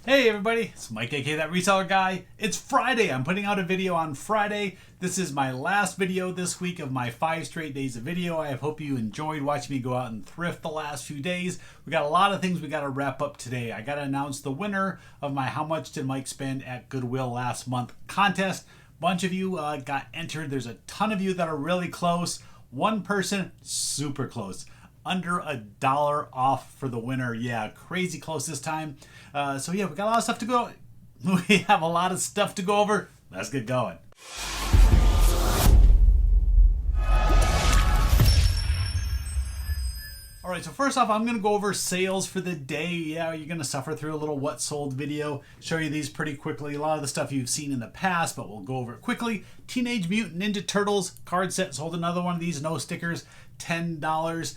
Hey everybody, it's Mike aka That Reseller Guy. It's Friday. I'm putting out a video on Friday. This is my last video this week of my 5 straight days of video. I hope you enjoyed watching me go out and thrift the last few days. We got a lot of things we got to wrap up today. I got to announce the winner of my How Much Did Mike Spend at Goodwill Last Month contest. Bunch of you got entered. There's a ton of you that are really close. One person, super close. Under $1 off for the winner. Yeah, crazy close this time. So yeah, we got a lot of stuff to go. We have a lot of stuff to go over. Let's get going. All right, so first off, I'm going to go over sales for the day. Yeah, you're going to suffer through a little what sold video. Show you these pretty quickly. A lot of the stuff you've seen in the past, but we'll go over it quickly. Teenage Mutant Ninja Turtles card set. Sold another one of these. No stickers. $10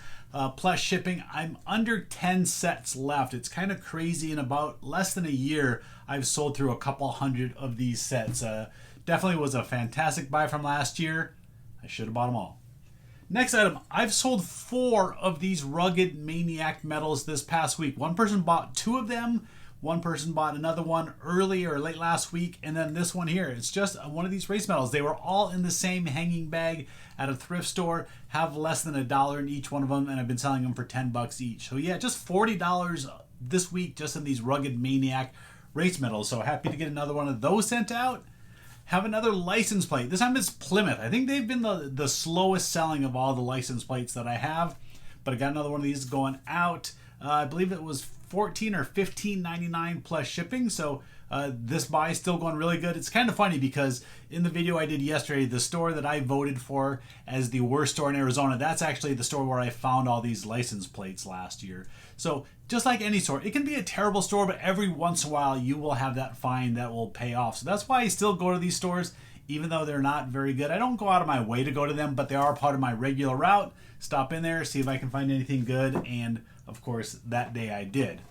plus shipping. I'm under 10 sets left. It's kind of crazy. In about less than a year, I've sold through a couple hundred of these sets. Definitely was a fantastic buy from last year. I should have bought them all. Next item, I've sold 4 of these Rugged Maniac medals this past week. One person bought 2 of them. One person bought another one early or late last week. And then this one here, it's just one of these race medals. They were all in the same hanging bag at a thrift store, have less than $1 in each one of them, and I've been selling them for $10 each. So yeah, just $40 this week just in these Rugged Maniac race medals. So happy to get another one of those sent out. Have another license plate. This time it's Plymouth. I think they've been the slowest selling of all the license plates that I have, but I got another one of these going out. I believe it was $14 or $15.99 plus shipping. So this buy is still going really good. It's kind of funny because in the video I did yesterday, the store that I voted for as the worst store in Arizona, that's actually the store where I found all these license plates last year. So just like any store, it can be a terrible store, but every once in a while you will have that find that will pay off. So that's why I still go to these stores, even though they're not very good. I don't go out of my way to go to them, but they are part of my regular route. Stop in there, see if I can find anything good, and of course that day I did.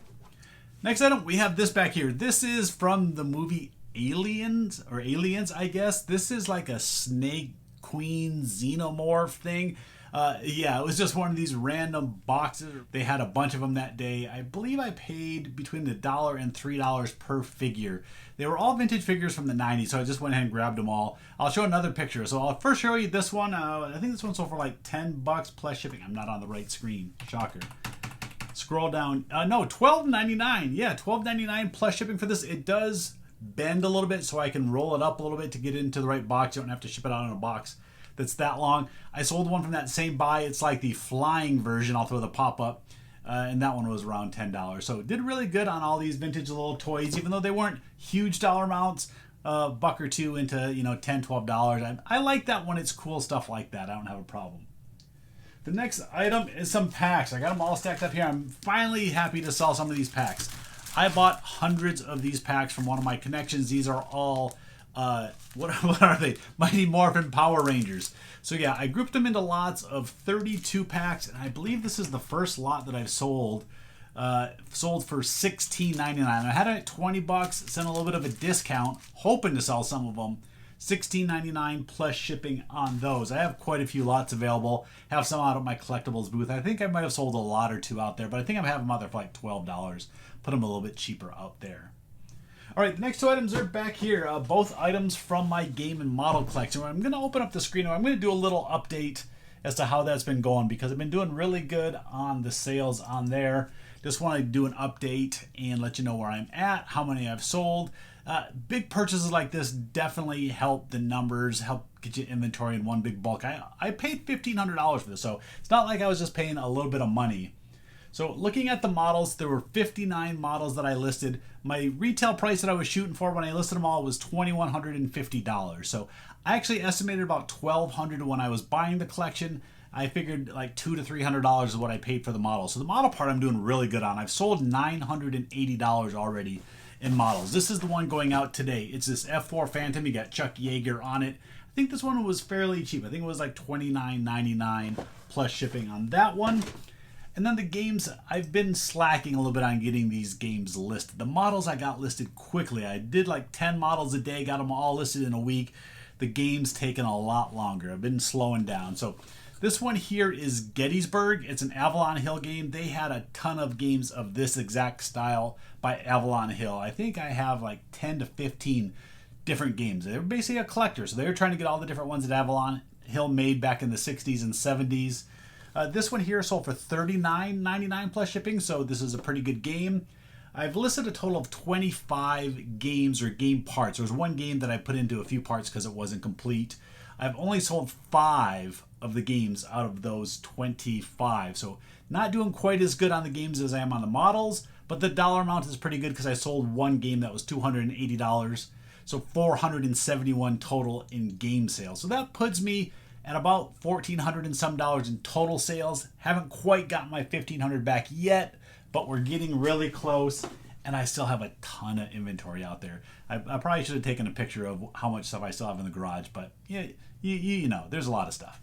Next item, we have this back here. This is from the movie Aliens, I guess. This is like a snake queen xenomorph thing. Yeah, it was just one of these random boxes. They had a bunch of them that day. I believe I paid between $1 and $3 per figure. They were all vintage figures from the 90s, so I just went ahead and grabbed them all. I'll show another picture. So I'll first show you this one. I think this one sold for like $10 plus shipping. I'm not on the right screen. Shocker. Scroll down. No, $12.99. Yeah, $12.99 plus shipping for this. It does bend a little bit, so I can roll it up a little bit to get it into the right box. You don't have to ship it out in a box that's that long. I sold one from that same buy. It's like the flying version. I'll throw the pop-up. And that one was around $10. So it did really good on all these vintage little toys, even though they weren't huge dollar amounts. $1 or $2 into, $10, $12. I like that when it's cool stuff like that. I don't have a problem. The next item is some packs. I got them all stacked up here. I'm finally happy to sell some of these packs. I bought hundreds of these packs from one of my connections. These are all, what are they? Mighty Morphin Power Rangers. So yeah, I grouped them into lots of 32 packs, and I believe this is the first lot that I've sold. Sold for $16.99. I had it at $20, sent a little bit of a discount, hoping to sell some of them. $16.99 plus shipping on those. I have quite a few lots available. Have some out at my collectibles booth. I think I might have sold a lot or two out there, but I think I'm having them out there for like $12. Put them a little bit cheaper out there. All right, the next two items are back here. Both items from my game and model collection. I'm going to open up the screen. I'm going to do a little update as to how that's been going because I've been doing really good on the sales on there. Just want to do an update and let you know where I'm at, how many I've sold. Big purchases like this definitely help the numbers, help get you inventory in one big bulk. I paid $1,500 for this, so it's not like I was just paying a little bit of money. So looking at the models, there were 59 models that I listed. My retail price that I was shooting for when I listed them all was $2,150. So I actually estimated about $1,200 when I was buying the collection. I figured like $200 to $300 is what I paid for the model. So the model part I'm doing really good on. I've sold $980 already in models. This is the one going out today. It's this F4 Phantom. You got Chuck Yeager on it. I think this one was fairly cheap. I think it was like $29.99 plus shipping on that one. And then the games, I've been slacking a little bit on getting these games listed. The models I got listed quickly. I did like 10 models a day, got them all listed in a week. The game's taken a lot longer. I've been slowing down. So This one here is Gettysburg. It's an Avalon Hill game. They had a ton of games of this exact style by Avalon Hill. I think I have like 10 to 15 different games. They're basically a collector, so they were trying to get all the different ones that Avalon Hill made back in the 60s and 70s. This one here sold for $39.99 plus shipping, so this is a pretty good game. I've listed a total of 25 games or game parts. There was one game that I put into a few parts because it wasn't complete. I've only sold 5 of the games out of those 25, so not doing quite as good on the games as I am on the models, but the dollar amount is pretty good because I sold one game that was $280, so $471 total in game sales. So that puts me at about $1,400 and some dollars in total sales. Haven't quite gotten my $1,500 back yet, but we're getting really close, and I still have a ton of inventory out there. I probably should have taken a picture of how much stuff I still have in the garage, but yeah, you know, there's a lot of stuff.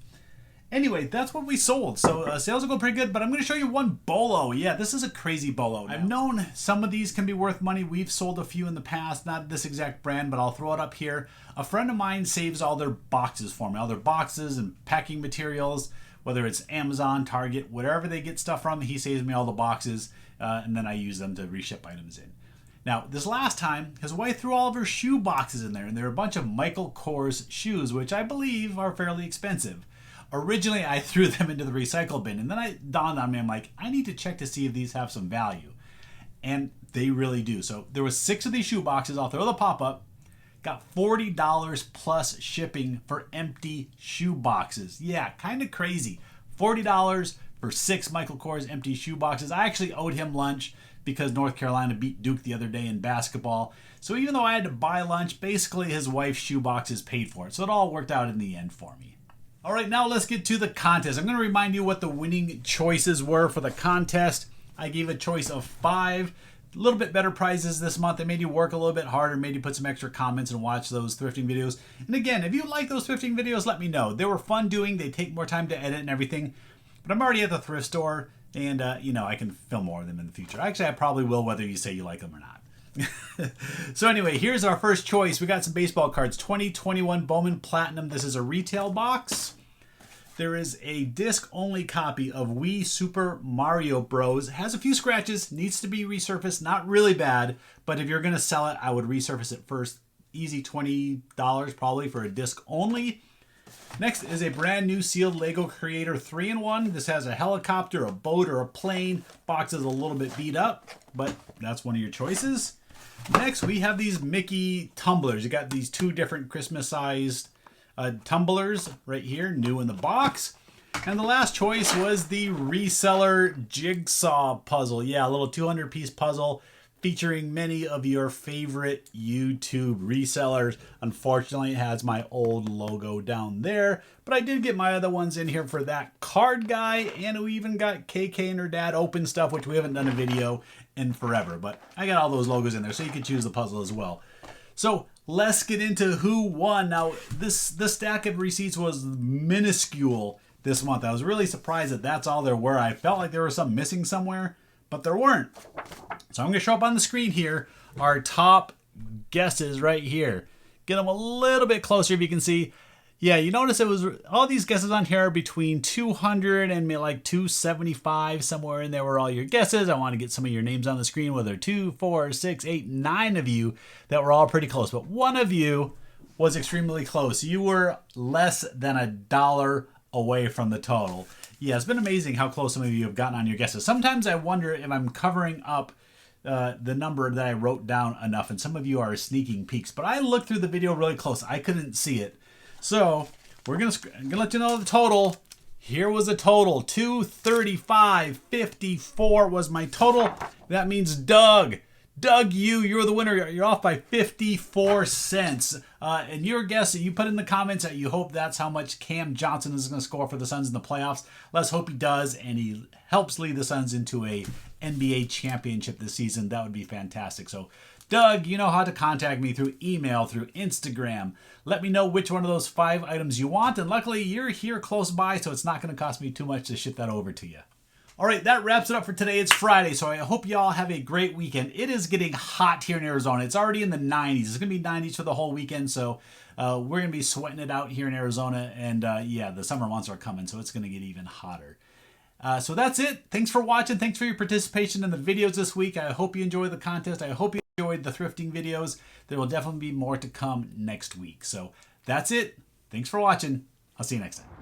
Anyway, that's what we sold. So sales are going pretty good, but I'm going to show you one BOLO. Yeah, this is a crazy BOLO. I've known some of these can be worth money. We've sold a few in the past, not this exact brand, but I'll throw it up here. A friend of mine saves all their boxes for me, all their boxes and packing materials, whether it's Amazon, Target, whatever they get stuff from, he saves me all the boxes, and then I use them to reship items in. Now, this last time, his wife threw all of her shoe boxes in there, and there are a bunch of Michael Kors shoes, which I believe are fairly expensive. Originally, I threw them into the recycle bin, and then it dawned on me, I'm like, I need to check to see if these have some value. And they really do. So there was 6 of these shoe boxes. I'll throw the pop-up. Got $40 plus shipping for empty shoe boxes. Yeah, kind of crazy. $40 for 6 Michael Kors empty shoe boxes. I actually owed him lunch because North Carolina beat Duke the other day in basketball. So even though I had to buy lunch, basically his wife's shoe boxes paid for it. So it all worked out in the end for me. All right, now let's get to the contest. I'm going to remind you what the winning choices were for the contest. I gave a choice of 5. A little bit better prizes this month. They made you work a little bit harder, made you put some extra comments and watch those thrifting videos. And again, if you like those thrifting videos, let me know. They were fun doing. They take more time to edit and everything. But I'm already at the thrift store, and you know, I can film more of them in the future. Actually, I probably will, whether you say you like them or not. So anyway, here's our first choice. We got some baseball cards. 2021 Bowman Platinum. This is a retail box. There is a disc-only copy of Wii Super Mario Bros. Has a few scratches, needs to be resurfaced, not really bad, but if you're going to sell it, I would resurface it first. Easy $20 probably for a disc only. Next is a brand new sealed Lego Creator 3-in-1. This has a helicopter, a boat, or a plane. Box is a little bit beat up, but that's one of your choices. Next, we have these Mickey tumblers. You got these 2 different Christmas-sized tumblers right here, new in the box. And the last choice was the Reseller Jigsaw puzzle. Yeah, a little 200-piece puzzle featuring many of your favorite YouTube resellers. Unfortunately, it has my old logo down there, but I did get my other ones in here for that card guy, and we even got KK and her dad open stuff, which we haven't done a video in forever, but I got all those logos in there, so you can choose the puzzle as well. So let's get into who won. Now, this stack of receipts was minuscule this month. I was really surprised that that's all there were. I felt like there was some missing somewhere, but there weren't. So I'm going to show up on the screen here our top guesses right here. Get them a little bit closer if you can see. Yeah, you notice it was all these guesses on here are between 200 and like 275, somewhere in there were all your guesses. I want to get some of your names on the screen, whether 2, 4, 6, 8, 9 of you that were all pretty close. But one of you was extremely close. You were less than $1 away from the total. Yeah, it's been amazing how close some of you have gotten on your guesses. Sometimes I wonder if I'm covering up the number that I wrote down enough, and some of you are sneaking peeks. But I looked through the video really close. I couldn't see it. So I'm gonna let you know the total. Here was a total. 235.54 was my total. That means Doug, you're the winner. You're off by 54 cents. And your guess that you put in the comments that you hope that's how much Cam Johnson is going to score for the Suns in the playoffs. Let's hope he does, and he helps lead the Suns into a NBA championship this season. That would be fantastic. So, Doug, you know how to contact me through email, through Instagram. Let me know which one of those 5 items you want. And luckily, you're here close by, so it's not going to cost me too much to ship that over to you. All right, that wraps it up for today. It's Friday, so I hope y'all have a great weekend. It is getting hot here in Arizona. It's already in the 90s. It's going to be 90s for the whole weekend, so we're going to be sweating it out here in Arizona. And yeah, the summer months are coming, so it's going to get even hotter. So that's it. Thanks for watching. Thanks for your participation in the videos this week. I hope you enjoyed the contest. I hope you enjoyed the thrifting videos. There will definitely be more to come next week. So that's it. Thanks for watching. I'll see you next time.